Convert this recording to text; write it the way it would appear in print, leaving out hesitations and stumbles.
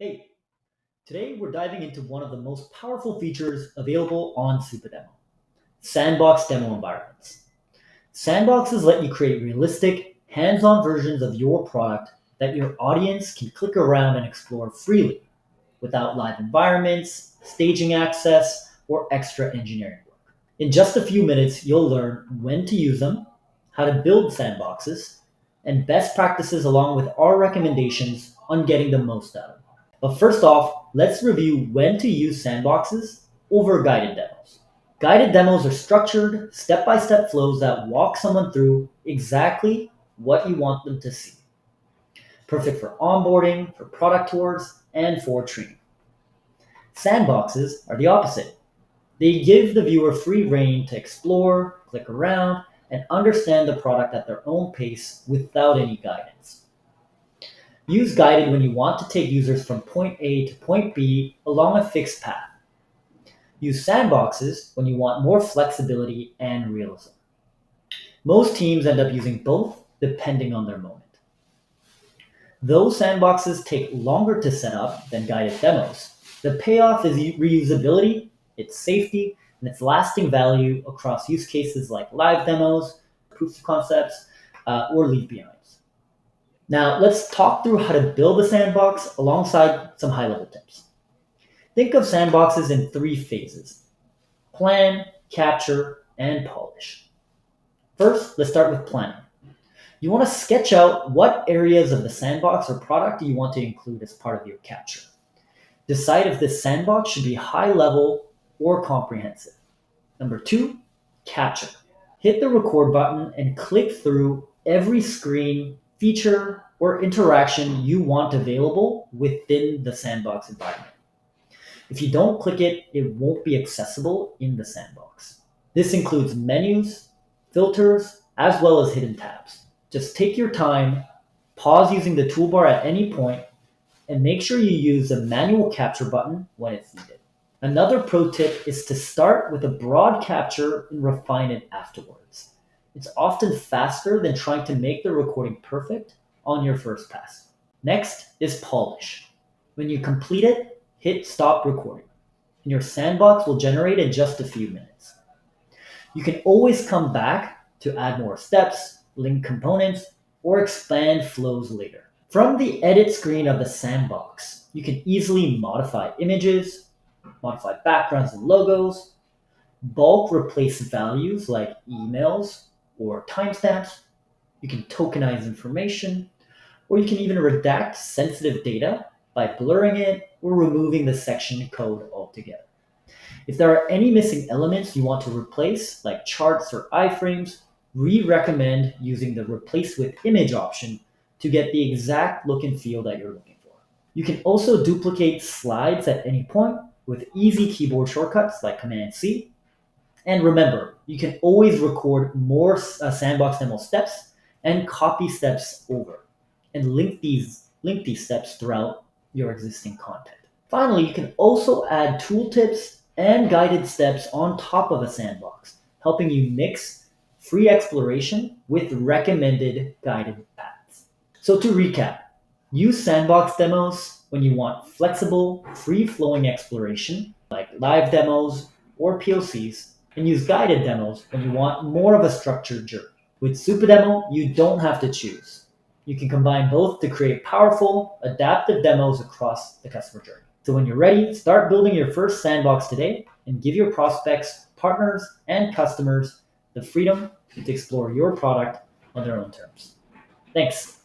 Hey, today we're diving into one of the most powerful features available on Supademo, sandbox demo environments. Sandboxes let you create realistic, hands-on versions of your product that your audience can click around and explore freely without live environments, staging access, or extra engineering work. In just a few minutes, you'll learn when to use them, how to build sandboxes, and best practices along with our recommendations on getting the most out of them. But first off, let's review when to use sandboxes over guided demos. Guided demos are structured, step-by-step flows that walk someone through exactly what you want them to see. Perfect for onboarding, for product tours, and for training. Sandboxes are the opposite. They give the viewer free rein to explore, click around, and understand the product at their own pace without any guidance. Use guided when you want to take users from point A to point B along a fixed path. Use sandboxes when you want more flexibility and realism. Most teams end up using both depending on their moment. Though sandboxes take longer to set up than guided demos, the payoff is reusability, its safety, and its lasting value across use cases like live demos, proofs of concepts, or leave behinds. Now, let's talk through how to build a sandbox alongside some high-level tips. Think of sandboxes in three phases: plan, capture, and polish. First, let's start with planning. You want to sketch out what areas of the sandbox or product you want to include as part of your capture. Decide if this sandbox should be high-level or comprehensive. Number two, capture. Hit the record button and click through every screen, feature, or interaction you want available within the sandbox environment. If you don't click it, it won't be accessible in the sandbox. This includes menus, filters, as well as hidden tabs. Just take your time, pause using the toolbar at any point, and make sure you use the manual capture button when it's needed. Another pro tip is to start with a broad capture and refine it afterwards. It's often faster than trying to make the recording perfect on your first pass. Next is polish. When you complete it, hit stop recording, and your sandbox will generate in just a few minutes. You can always come back to add more steps, link components, or expand flows later. From the edit screen of the sandbox, you can easily modify images, modify backgrounds and logos, bulk replace values like emails or timestamps. You can tokenize information, or you can even redact sensitive data by blurring it or removing the section code altogether. If there are any missing elements you want to replace, like charts or iframes, we recommend using the replace with image option to get the exact look and feel that you're looking for. You can also duplicate slides at any point with easy keyboard shortcuts like Command-C. And remember, you can always record more sandbox demo steps and copy steps over and link these steps throughout your existing content. Finally, you can also add tooltips and guided steps on top of a sandbox, helping you mix free exploration with recommended guided paths. So to recap, use sandbox demos when you want flexible, free-flowing exploration, like live demos or POCs, and use guided demos when you want more of a structured journey. With Supademo, you don't have to choose. You can combine both to create powerful, adaptive demos across the customer journey. So when you're ready, start building your first sandbox today and give your prospects, partners, and customers the freedom to explore your product on their own terms. Thanks.